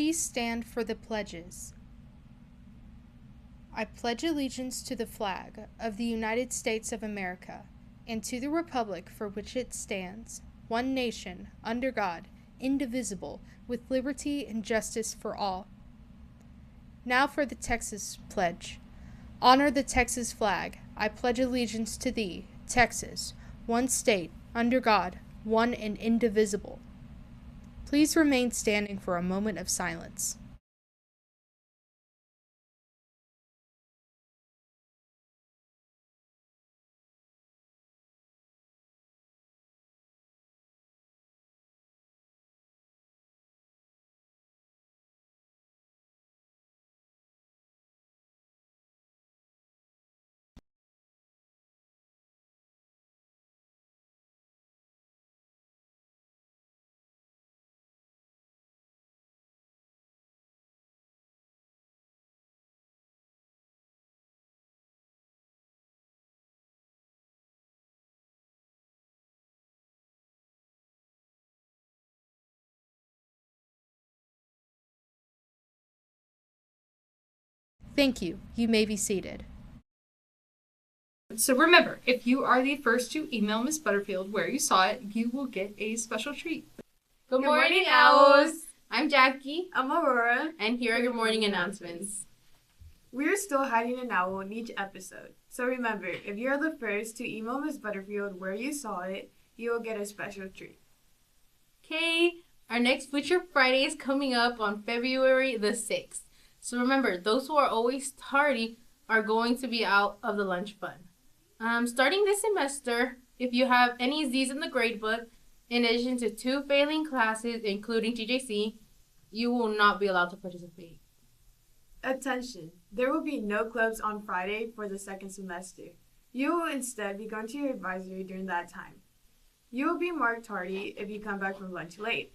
Please stand for the pledges. I pledge allegiance to the flag of the United States of America and to the republic for which it stands, one nation, under God, indivisible, with liberty and justice for all. Now for the Texas pledge. Honor the Texas flag. I pledge allegiance to thee, Texas, one state, under God, one and indivisible. Please remain standing for a moment of silence. Thank you. You may be seated. So remember, if you are the first to email Miss Butterfield where you saw it, you will get a special treat. Good morning, Owls! I'm Jackie. I'm Aurora. And here are your morning announcements. We're still hiding an owl in each episode. So remember, if you're the first to email Miss Butterfield where you saw it, you will get a special treat. Okay, our next Future Friday is coming up on February the 6th. So remember, those who are always tardy are going to be out of the lunch fund. Starting this semester, if you have any Z's in the gradebook, in addition to 2 failing classes, including TJC, you will not be allowed to participate. Attention! There will be no clubs on Friday for the second semester. You will instead be going to your advisory during that time. You will be marked tardy if you come back from lunch late.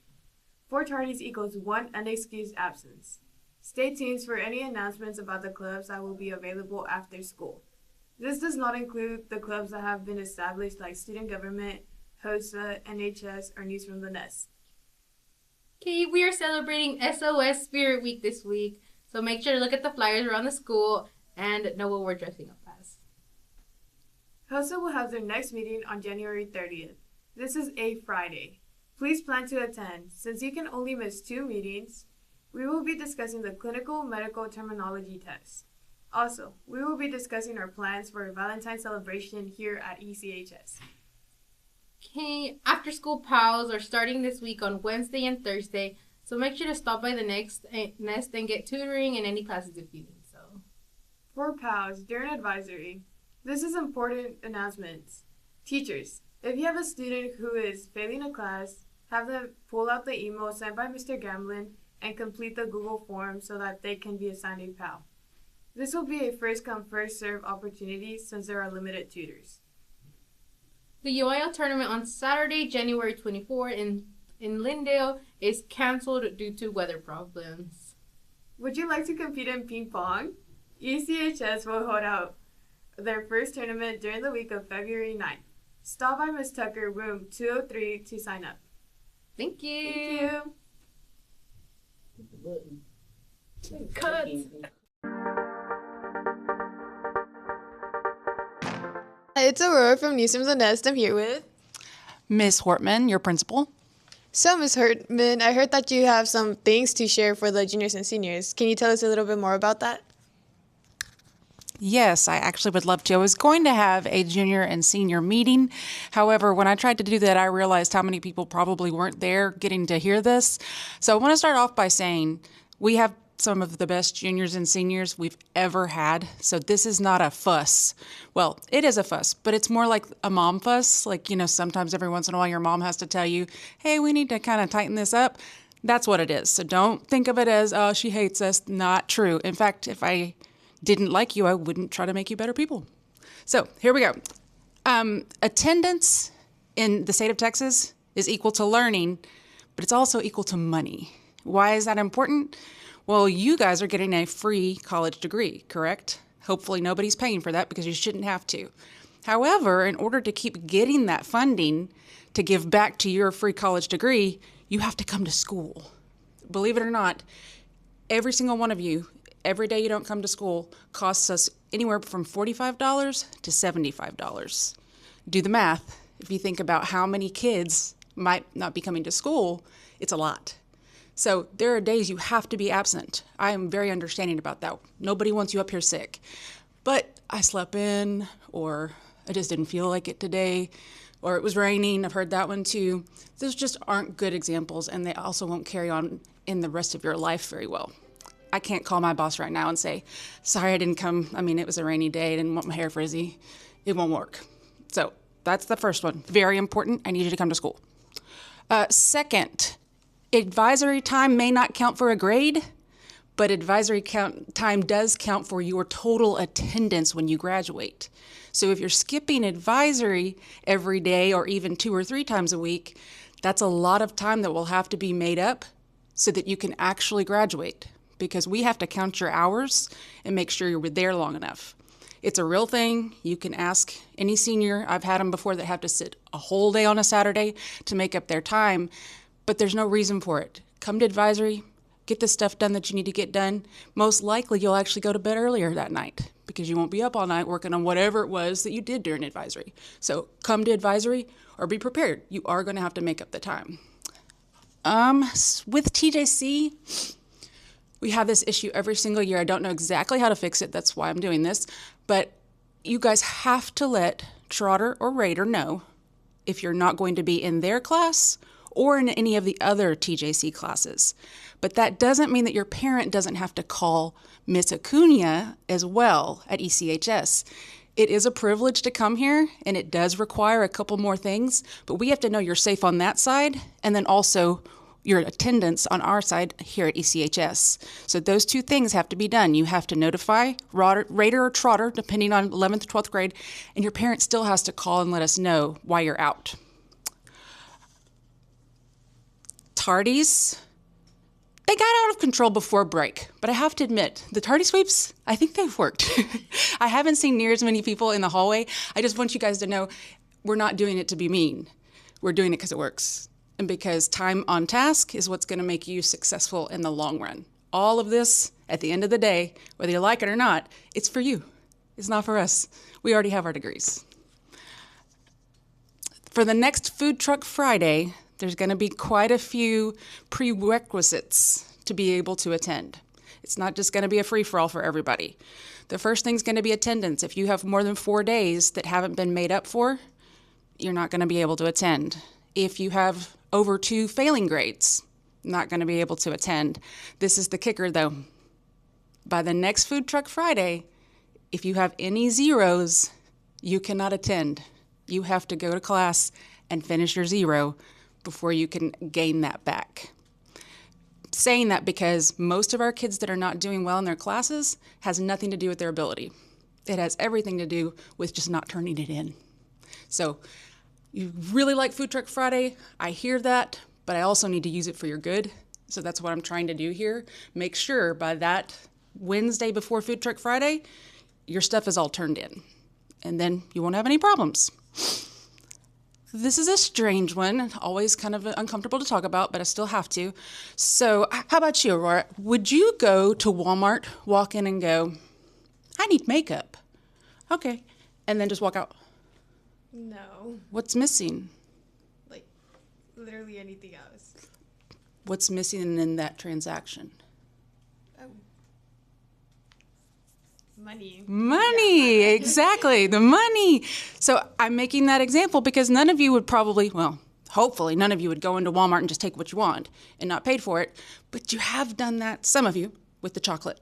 4 tardies equals 1 unexcused absence. Stay tuned for any announcements about the clubs that will be available after school. This does not include the clubs that have been established like Student Government, HOSA, NHS, or News from the Nest. Okay, we are celebrating SOS Spirit Week this week, so make sure to look at the flyers around the school and know what we're dressing up as. HOSA will have their next meeting on January 30th. This is a Friday. Please plan to attend. Since you can only miss 2 meetings, we will be discussing the clinical medical terminology test. Also, we will be discussing our plans for a Valentine's celebration here at ECHS. Okay, after school pals are starting this week on Wednesday and Thursday, so make sure to stop by the next nest and get tutoring and any classes if you need so. For pals, during advisory, this is important announcements. Teachers, if you have a student who is failing a class, have them pull out the email sent by Mr. Gamblin and complete the Google form so that they can be assigned a pal. This will be a first-come, first-served opportunity since there are limited tutors. The UIL tournament on Saturday, January 24 in Lindale is canceled due to weather problems. Would you like to compete in ping pong? ECHS will hold out their first tournament during the week of February 9th. Stop by Ms. Tucker, room 203 to sign up. Thank you. Thank you. Cut. It's Aurora from News from the Nest. I'm here with Miss Hortman, your principal. So, Ms. Hortman, I heard that you have some things to share for the juniors and seniors. Can you tell us a little bit more about that? Yes, I actually would love to. I was going to have a junior and senior meeting. However, when I tried to do that, I realized how many people probably weren't there getting to hear this. So I want to start off by saying we have some of the best juniors and seniors we've ever had. So this is not a fuss. Well, it is a fuss, but it's more like a mom fuss. Like, sometimes every once in a while your mom has to tell you, hey, we need to kind of tighten this up. That's what it is. So don't think of it as, oh, she hates us. Not true. In fact, if I didn't like you, I wouldn't try to make you better people. So here we go. Attendance in the state of Texas is equal to learning, but it's also equal to money. Why is that important? Well, you guys are getting a free college degree, correct? Hopefully nobody's paying for that because you shouldn't have to. However, in order to keep getting that funding to give back to your free college degree, you have to come to school. Believe it or not, Every single one of you, every day you don't come to school costs us anywhere from $45 to $75. Do the math. If you think about how many kids might not be coming to school, it's a lot. So there are days you have to be absent. I am very understanding about that. Nobody wants you up here sick. But I slept in, or I just didn't feel like it today, or it was raining. I've heard that one too. Those just aren't good examples, and they also won't carry on in the rest of your life very well. I can't call my boss right now and say, sorry I didn't come. I mean, it was a rainy day. I didn't want my hair frizzy. It won't work. So that's the first one. Very important. I need you to come to school. Second, advisory time may not count for a grade, but advisory time does count for your total attendance when you graduate. So if you're skipping advisory every day or even 2 or 3 times a week, that's a lot of time that will have to be made up so that you can actually graduate, because we have to count your hours and make sure you're there long enough. It's a real thing. You can ask any senior. I've had them before that have to sit a whole day on a Saturday to make up their time, but there's no reason for it. Come to advisory, get the stuff done that you need to get done. Most likely you'll actually go to bed earlier that night because you won't be up all night working on whatever it was that you did during advisory. So come to advisory or be prepared. You are going to have to make up the time. With TJC, we have this issue every single year. I don't know exactly how to fix it. That's why I'm doing this. But you guys have to let Trotter or Raider know if you're not going to be in their class or in any of the other TJC classes. But that doesn't mean that your parent doesn't have to call Miss Acuna as well at ECHS. It is a privilege to come here, and it does require a couple more things, but we have to know you're safe on that side, and then also your attendance on our side here at ECHS. So those 2 things have to be done. You have to notify Raider or Trotter, depending on 11th, 12th grade, and your parent still has to call and let us know why you're out. Tardies, they got out of control before break, but I have to admit, the tardy sweeps, I think they've worked. I haven't seen near as many people in the hallway. I just want you guys to know we're not doing it to be mean. We're doing it because it works, and because time on task is what's going to make you successful in the long run. All of this, at the end of the day, whether you like it or not, it's for you. It's not for us. We already have our degrees. For the next Food Truck Friday, there's going to be quite a few prerequisites to be able to attend. It's not just going to be a free-for-all for everybody. The first thing's going to be attendance. If you have more than 4 days that haven't been made up for, you're not going to be able to attend. If you have over 2 failing grades, not going to be able to attend. This is the kicker, though. By the next Food Truck Friday, if you have any zeros, you cannot attend. You have to go to class and finish your 0 before you can gain that back. Saying that because most of our kids that are not doing well in their classes has nothing to do with their ability. It has everything to do with just not turning it in. So you really like Food Truck Friday. I hear that, but I also need to use it for your good. So that's what I'm trying to do here. Make sure by that Wednesday before Food Truck Friday, your stuff is all turned in. And then you won't have any problems. This is a strange one, always kind of uncomfortable to talk about, but I still have to. So how about you, Aurora? Would you go to Walmart, walk in and go, I need makeup? Okay. And then just walk out? No. What's missing? Like, literally anything else. What's missing in that transaction? Money. Money, Yeah. Exactly, the money. So I'm making that example because none of you would probably, well, hopefully none of you would go into Walmart and just take what you want and not paid for it, but you have done that, some of you, with the chocolate.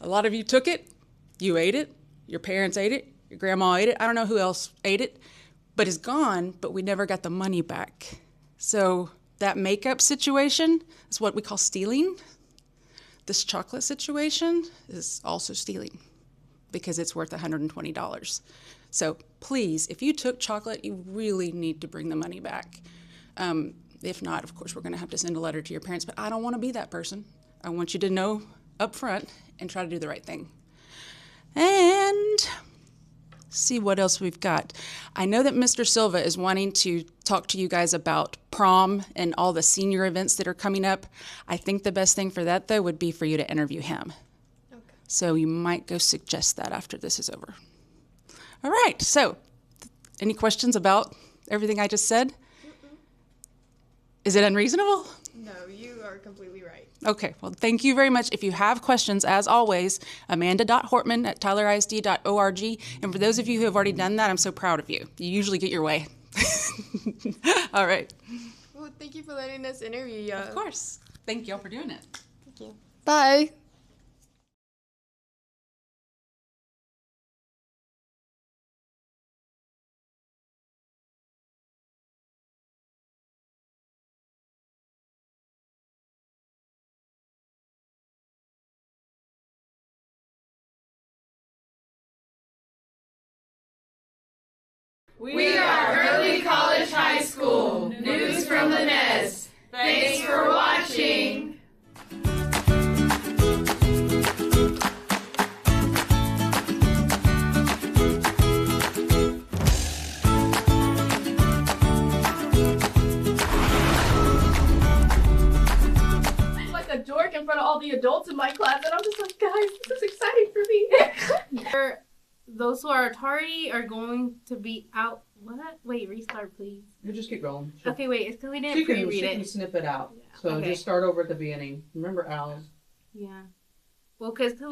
A lot of you took it, you ate it, your parents ate it, your grandma ate it, I don't know who else ate it, but it's gone, but we never got the money back. So that makeup situation is what we call stealing. This chocolate situation is also stealing because it's worth $120. So please, if you took chocolate, you really need to bring the money back. If not, of course, we're going to have to send a letter to your parents, but I don't want to be that person. I want you to know up front and try to do the right thing. And See what else we've got. I know that Mr. Silva is wanting to talk to you guys about prom and all the senior events that are coming up. I think the best thing for that, though, would be for you to interview him. Okay. So you might go suggest that after this is over. All right. So any questions about everything I just said? Is it unreasonable? No, you are completely right. Okay, well, thank you very much. If you have questions, as always, amanda.hortman@tylerisd.org. And for those of you who have already done that, I'm so proud of you. You usually get your way. All right. Well, thank you for letting us interview you. Of course. Thank you all for doing it. Thank you. Bye. We are Early College High School. News from the Nest. Thanks for watching. I'm like a dork in front of all the adults in my class, and I'm just like, guys, this is exciting for me. Those who are tardy are going to be out. What? Wait, restart, please. You just keep going. Okay, wait, it's because we didn't She pre-read can it. snip it out. Yeah. So Okay. just start over at the beginning. Remember Al's? Yeah. Well, because we didn't